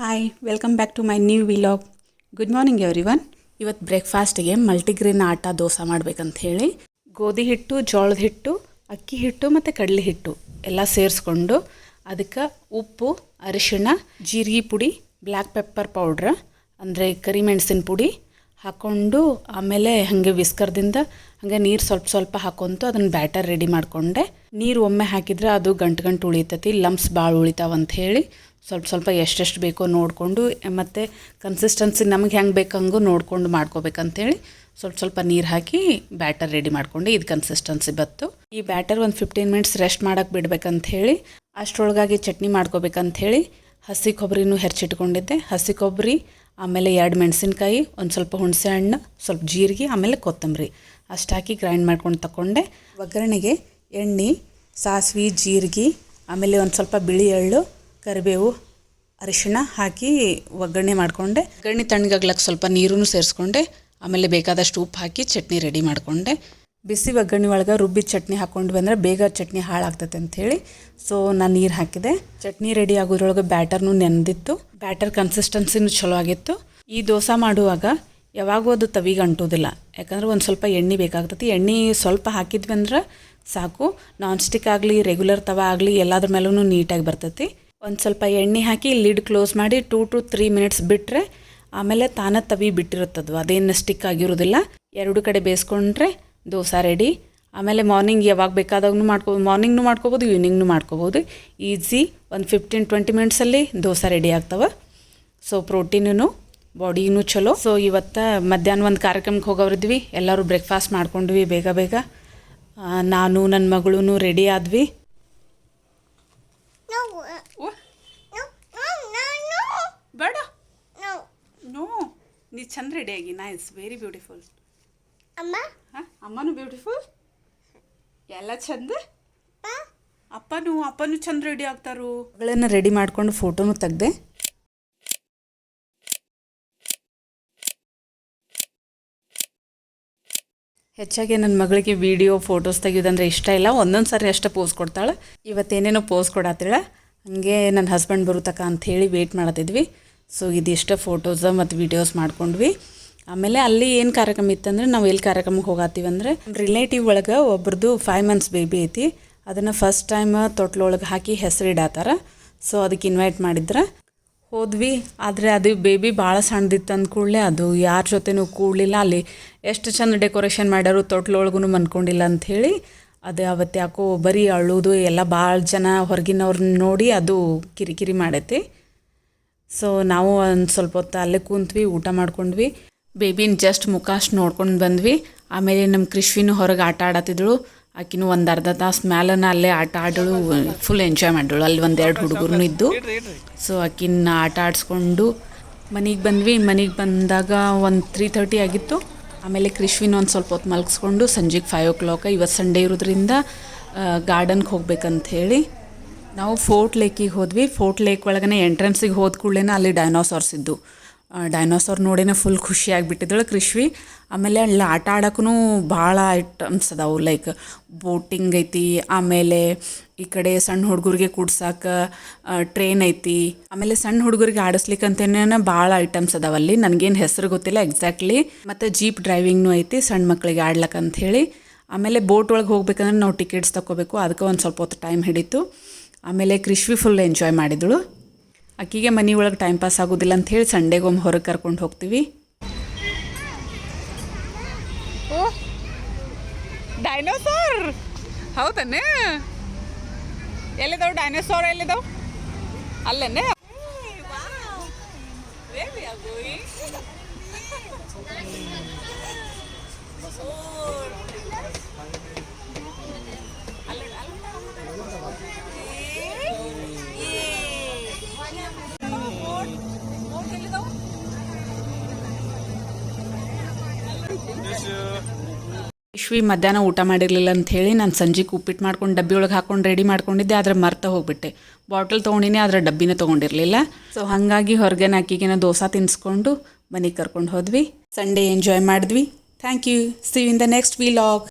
Hi welcome back to my new vlog. Good morning everyone. ಇವತ್ತು ಬ್ರೇಕ್ಫಾಸ್ಟಿಗೆ multigrain ಆಟ ದೋಸೆ ಮಾಡ್ಬೇಕಂತ ಹೇಳಿ ಗೋಧಿ ಹಿಟ್ಟು, ಜೋಳದ ಹಿಟ್ಟು, ಅಕ್ಕಿ ಹಿಟ್ಟು ಮತ್ತು ಕಡಲೆ ಹಿಟ್ಟು ಎಲ್ಲ ಸೇರಿಸ್ಕೊಂಡು ಅದಕ್ಕೆ ಉಪ್ಪು, ಅರಿಶಿಣ, ಜೀರಿಗೆ ಪುಡಿ, ಬ್ಲ್ಯಾಕ್ ಪೆಪ್ಪರ್ ಪೌಡ್ರ್ ಅಂದರೆ ಕರಿಮೆಣಸಿನ ಪುಡಿ ಹಾಕ್ಕೊಂಡು ಆಮೇಲೆ ಹಾಗೆ ವಿಸ್ಕರ್ದಿಂದ ಹಾಗೆ ನೀರು ಸ್ವಲ್ಪ ಸ್ವಲ್ಪ ಹಾಕ್ಕೊಂತು ಅದನ್ನು ಬ್ಯಾಟರ್ ರೆಡಿ ಮಾಡಿಕೊಂಡೆ. ನೀರು ಒಮ್ಮೆ ಹಾಕಿದರೆ ಅದು ಗಂಟು ಉಳಿತೈತಿ, ಲಂಪ್ಸ್ ಭಾಳ ಉಳಿತಾವಂತ ಹೇಳಿ ಸ್ವಲ್ಪ ಸ್ವಲ್ಪ ಎಷ್ಟೆಷ್ಟು ಬೇಕೋ ನೋಡಿಕೊಂಡು ಮತ್ತು ಕನ್ಸಿಸ್ಟೆನ್ಸಿ ನಮಗೆ ಹೆಂಗೆ ಬೇಕಂಗೂ ನೋಡ್ಕೊಂಡು ಮಾಡ್ಕೋಬೇಕಂತೇಳಿ ಸ್ವಲ್ಪ ಸ್ವಲ್ಪ ನೀರು ಹಾಕಿ ಬ್ಯಾಟರ್ ರೆಡಿ ಮಾಡಿಕೊಂಡೆ. ಇದು ಕನ್ಸಿಸ್ಟೆನ್ಸಿ ಬತ್ತು. ಈ ಬ್ಯಾಟರ್ ಒಂದು 15 ಮಿನಿಟ್ಸ್ ರೆಸ್ಟ್ ಮಾಡೋಕ್ಕೆ ಬಿಡ್ಬೇಕಂತ ಹೇಳಿ ಅಷ್ಟರೊಳಗಾಗಿ ಚಟ್ನಿ ಮಾಡ್ಕೋಬೇಕಂಥೇಳಿ ಹಸಿ ಕೊಬ್ಬರಿನೂ ಹೆಚ್ಚಿಟ್ಕೊಂಡಿದ್ದೆ. ಹಸಿ ಕೊಬ್ಬರಿ, ಆಮೇಲೆ 2 ಮೆಣಸಿನ್ಕಾಯಿ, ಒಂದು ಸ್ವಲ್ಪ ಹುಣಸೆ ಹಣ್ಣು, ಸ್ವಲ್ಪ ಜೀರಿಗೆ, ಆಮೇಲೆ ಕೊತ್ತಂಬರಿ ಅಷ್ಟು ಹಾಕಿ ಗ್ರೈಂಡ್ ಮಾಡ್ಕೊಂಡು ತಗೊಂಡೆ. ಒಗ್ಗರಣೆಗೆ ಎಣ್ಣೆ, ಸಾಸಿವೆ, ಜೀರಿಗೆ, ಆಮೇಲೆ ಒಂದು ಸ್ವಲ್ಪ ಬಿಳಿ ಎಳ್ಳು, ಕರಿಬೇವು, ಅರಿಶಿಣ ಹಾಕಿ ಒಗ್ಗರಣೆ ಮಾಡಿಕೊಂಡೆ. ಒಗ್ಗರಣೆ ತಣ್ಣಗಾಗ್ಲಕ್ಕೆ ಸ್ವಲ್ಪ ನೀರನ್ನು ಸೇರಿಸ್ಕೊಂಡೆ. ಆಮೇಲೆ ಬೇಕಾದಷ್ಟು ಉಪ್ಪು ಹಾಕಿ ಚಟ್ನಿ ರೆಡಿ ಮಾಡಿಕೊಂಡೆ. ಬಿಸಿ ಒಗ್ಗರಣೆ ಒಳಗೆ ರುಬ್ಬಿದ ಚಟ್ನಿ ಹಾಕ್ಕೊಂಡ್ವಿ ಅಂದರೆ ಬೇಗ ಚಟ್ನಿ ಹಾಳಾಗ್ತೈತೆ ಅಂಥೇಳಿ ನಾನು ನೀರು ಹಾಕಿದೆ. ಚಟ್ನಿ ರೆಡಿ ಆಗೋದ್ರೊಳಗೆ ಬ್ಯಾಟರ್ನು ನೆನೆದಿತ್ತು. ಬ್ಯಾಟರ್ ಕನ್ಸಿಸ್ಟೆನ್ಸಿನೂ ಚಲೋ ಆಗಿತ್ತು. ಈ ದೋಸೆ ಮಾಡುವಾಗ ಯಾವಾಗೂ ಅದು ತವಿಗೆ ಅಂಟೋದಿಲ್ಲ, ಯಾಕಂದ್ರೆ ಒಂದು ಸ್ವಲ್ಪ ಎಣ್ಣೆ ಬೇಕಾಗ್ತೈತಿ. ಎಣ್ಣೆ ಸ್ವಲ್ಪ ಹಾಕಿದ್ವಿ ಅಂದ್ರೆ ಸಾಕು. ನಾನ್ ಸ್ಟಿಕ್ ಆಗಲಿ, ರೆಗ್ಯುಲರ್ ತವ ಆಗಲಿ, ಎಲ್ಲದ್ರ ಮೇಲೂ ನೀಟಾಗಿ ಬರ್ತೈತಿ. ಒಂದು ಸ್ವಲ್ಪ ಎಣ್ಣೆ ಹಾಕಿ ಲಿಡ್ ಕ್ಲೋಸ್ ಮಾಡಿ 2 to 3 ಮಿನಿಟ್ಸ್ ಬಿಟ್ಟರೆ ಆಮೇಲೆ ತಾನೇ ತವಿ ಬಿಟ್ಟಿರುತ್ತದು, ಅದೇನು ಸ್ಟಿಕ್ ಆಗಿರೋದಿಲ್ಲ. 2 ಕಡೆ ಬೇಯಿಸ್ಕೊಂಡ್ರೆ ದೋಸೆ ರೆಡಿ. ಆಮೇಲೆ ಮಾರ್ನಿಂಗ್ ಯಾವಾಗ ಬೇಕಾದಾಗೂ ಮಾರ್ನಿಂಗ್ನೂ ಮಾಡ್ಕೋಬೋದು, ಈವ್ನಿಂಗ್ನೂ ಮಾಡ್ಕೋಬೋದು. ಈಸಿ ಒಂದು 15-20 ಮಿನಿಟ್ಸಲ್ಲಿ ದೋಸೆ ರೆಡಿ ಆಗ್ತವೆ. ಸೊ ಪ್ರೋಟೀನೂ ಬಾಡಿನೂ ಚಲೋ. ಸೊ ಇವತ್ತು ಮಧ್ಯಾಹ್ನ ಒಂದು ಕಾರ್ಯಕ್ರಮಕ್ಕೆ ಹೋಗೋರಿದ್ವಿ. ಎಲ್ಲರೂ ಬ್ರೇಕ್ಫಾಸ್ಟ್ ಮಾಡ್ಕೊಂಡ್ವಿ ಬೇಗ. ನಾನು ನನ್ನ ಮಗಳೂ ರೆಡಿ ಆದ್ವಿ. ಬೇಡ ನೋ, ನೀ ಚಂದ ರೆಡಿ ಆಗಿ. Nice, very beautiful. ಅಮ್ಮನೂ ಬ್ಯೂಟಿಫುಲ್, ಎಲ್ಲ ಚಂದ. ಅಪ್ಪನೂ ಚಂದ ರೆಡಿ ಆಗ್ತಾರು. ಮಗಳನ್ನ ರೆಡಿ ಮಾಡ್ಕೊಂಡು ಫೋಟೋನು ತೆಗ್ದೆ. ಹೆಚ್ಚಾಗಿ ನನ್ನ ಮಗಳಿಗೆ ವಿಡಿಯೋ ಫೋಟೋಸ್ ತೆಗಿಯೋದಂದ್ರೆ ಇಷ್ಟ ಇಲ್ಲ. ಒಂದೊಂದು ಸಾರಿ ಅಷ್ಟೇ ಪೋಸ್ ಕೊಡ್ತಾಳೆ. ಇವತ್ತೇನೇನೋ ಪೋಸ್ ಕೊಡತ್ತಿಲ್ಲ. ಹಾಗೆ ನನ್ನ ಹಸ್ಬೆಂಡ್ ಬರುತ್ತಕ ಅಂಥೇಳಿ ವೆಯ್ಟ್ ಮಾಡತ್ತಿದ್ವಿ. ಸೊ ಇದಿಷ್ಟ ಫೋಟೋಸ್ ಮತ್ತು ವೀಡಿಯೋಸ್ ಮಾಡ್ಕೊಂಡ್ವಿ. ಆಮೇಲೆ ಅಲ್ಲಿ ಏನು ಕಾರ್ಯಕ್ರಮ ಇತ್ತಂದ್ರೆ ನಾವು ಎಲ್ಲಿ ಕಾರ್ಯಕ್ರಮಕ್ಕೆ ಹೋಗತ್ತೀವಿ ಅಂದರೆ ರಿಲೇಟಿವ್ ಒಳಗೆ ಒಬ್ರದ್ದು 5 months ಬೇಬಿ ಐತಿ. ಅದನ್ನು ಫಸ್ಟ್ ಟೈಮ್ ತೊಟ್ಲೊಳಗೆ ಹಾಕಿ ಹೆಸರಿಡಾತಾರ. ಸೊ ಅದಕ್ಕೆ ಇನ್ವೈಟ್ ಮಾಡಿದ್ರೆ ಹೋದ್ವಿ. ಆದರೆ ಅದು ಬೇಬಿ ಭಾಳ ಸಣ್ಣದಿತ್ತು ಅಂದ ಕೂಡಲೇ ಅದು ಯಾರ ಜೊತೆನೂ ಕೂಡಲಿಲ್ಲ. ಅಲ್ಲಿ ಎಷ್ಟು ಚಂದ ಡೆಕೋರೇಷನ್ ಮಾಡ್ಯಾರು, ತೊಟ್ಲೊಳಗೂ ಮನ್ಕೊಂಡಿಲ್ಲ ಅಂಥೇಳಿ ಅದು ಅವತ್ತು ಯಾಕೋ ಬರೀ ಅಳ್ಳೋದು ಎಲ್ಲ ಭಾಳ ಜನ ಹೊರಗಿನವ್ರನ್ನ ನೋಡಿ ಅದು ಕಿರಿಕಿರಿ ಮಾಡೈತಿ. ಸೊ ನಾವು ಒಂದು ಸ್ವಲ್ಪ ಹೊತ್ತು ಅಲ್ಲೇ ಕೂತ್ವಿ, ಊಟ ಮಾಡ್ಕೊಂಡ್ವಿ. ಬೇಬಿನ ಜಸ್ಟ್ ಮುಖ ಅಷ್ಟು ನೋಡ್ಕೊಂಡು ಬಂದ್ವಿ. ಆಮೇಲೆ ನಮ್ಮ ಕೃಷ್ವಿನೂ ಹೊರಗೆ ಆಟ ಆಡತ್ತಿದ್ದಳು. ಆಕಿನೂ ಒಂದು ಅರ್ಧ ತಾಸು ಮ್ಯಾಲನ ಅಲ್ಲೇ ಆಟ ಆಡಳು, ಫುಲ್ ಎಂಜಾಯ್ ಮಾಡಿದಳು. ಅಲ್ಲಿ 1-2 ಹುಡುಗರು ಇದ್ದು. ಸೊ ಆಕಿನ ಆಟ ಆಡಿಸ್ಕೊಂಡು ಮನೆಗೆ ಬಂದ್ವಿ. ಮನೆಗೆ ಬಂದಾಗ ಒಂದು 3:30 ಆಗಿತ್ತು. ಆಮೇಲೆ ಕೃಷ್ವಿನ ಒಂದು ಸ್ವಲ್ಪ ಹೊತ್ತು ಮಲಗಿಸ್ಕೊಂಡು ಸಂಜೆಗೆ 5 o'clock ಇವತ್ತು ಸಂಡೇ ಇರೋದ್ರಿಂದ ಗಾರ್ಡನ್ಗೆ ಹೋಗ್ಬೇಕಂಥೇಳಿ ನಾವು ಫೋರ್ಟ್ ಲೇಕಿಗೆ ಹೋದ್ವಿ. ಫೋರ್ಟ್ ಲೇಕ್ ಒಳಗನೆ ಎಂಟ್ರೆನ್ಸಿಗೆ ಹೋದ ಕೂಡಲೇ ಅಲ್ಲಿ ಡೈನೋಸಾರ್ಸ್ ಇದ್ದು. ಡೈನೋಸಾರ್ ನೋಡಿನೇ ಫುಲ್ ಖುಷಿಯಾಗಿಬಿಟ್ಟಿದ್ದಳು ಕೃಷ್ವಿ. ಆಮೇಲೆ ಅಲ್ಲಿ ಆಟ ಆಡೋಕ್ಕೂ ಭಾಳ ಐಟಮ್ಸ್ ಅದಾವು. ಲೈಕ್ ಬೋಟಿಂಗ್ ಐತಿ, ಆಮೇಲೆ ಈ ಕಡೆ ಸಣ್ಣ ಹುಡುಗರಿಗೆ ಕೂಡ್ಸಕ್ಕೆ ಟ್ರೈನ್ ಐತಿ, ಆಮೇಲೆ ಸಣ್ಣ ಹುಡುಗರಿಗೆ ಆಡಿಸ್ಲಿಕ್ಕಂತೇನೆ ಭಾಳ ಐಟಮ್ಸ್ ಅದಾವಲ್ಲಿ. ನನಗೇನು ಹೆಸರು ಗೊತ್ತಿಲ್ಲ ಎಕ್ಸಾಕ್ಟ್ಲಿ. ಮತ್ತು ಜೀಪ್ ಡ್ರೈವಿಂಗ್ನೂ ಐತಿ ಸಣ್ಣ ಮಕ್ಕಳಿಗೆ ಆಡ್ಲಕ್ಕಂಥೇಳಿ. ಆಮೇಲೆ ಬೋಟ್ ಒಳಗೆ ಹೋಗ್ಬೇಕಂದ್ರೆ ನಾವು ಟಿಕೆಟ್ಸ್ ತೊಗೋಬೇಕು. ಅದಕ್ಕೆ ಒಂದು ಸ್ವಲ್ಪ ಹೊತ್ತು ಟೈಮ್ ಹಿಡಿತು. ಆಮೇಲೆ ಕೃಷ್ವಿ ಫುಲ್ ಎಂಜಾಯ್ ಮಾಡಿದಳು. ಅಕ್ಕಿಗೆ ಮನೆ ಒಳಗೆ ಟೈಮ್ ಪಾಸ್ ಆಗೋದಿಲ್ಲ ಅಂಥೇಳಿ ಸಂಡೇಗೊಮ್ಮೆ ಹೊರಗೆ ಕರ್ಕೊಂಡು ಹೋಗ್ತೀವಿ. ಡೈನೋಸಾರ್ ಹೌದನ್ನೇ? ಎಲ್ಲಿದಾವೆ ಡೈನೋಸಾರ್? ಎಲ್ಲಿದಾವೆ? ಅಲ್ಲೇ ವಿಶ್ವಿ ಮಧ್ಯಾಹ್ನ ಊಟ ಮಾಡಿರಲಿಲ್ಲ ಅಂಥೇಳಿ ನಾನು ಸಂಜೆಗೆ ಉಪ್ಪಿಟ್ಟು ಮಾಡ್ಕೊಂಡು ಡಬ್ಬಿ ಒಳಗೆ ಹಾಕ್ಕೊಂಡು ರೆಡಿ ಮಾಡ್ಕೊಂಡಿದ್ದೆ. ಆದರೆ ಮರ್ತ ಹೋಗ್ಬಿಟ್ಟೆ. ಬಾಟಲ್ ತೊಗೊಂಡಿನಿ, ಆದರೆ ಡಬ್ಬಿನೇ ತೊಗೊಂಡಿರಲಿಲ್ಲ. ಸೊ ಹಾಗಾಗಿ ಹೊರಗೆ ಅಕ್ಕಿಗೇನೋ ದೋಸೆ ತಿನ್ನಿಸ್ಕೊಂಡು ಮನೆಗೆ ಕರ್ಕೊಂಡು ಹೋದ್ವಿ. ಸಂಡೇ ಎಂಜಾಯ್ ಮಾಡಿದ್ವಿ. Thank you. See you in the next vlog.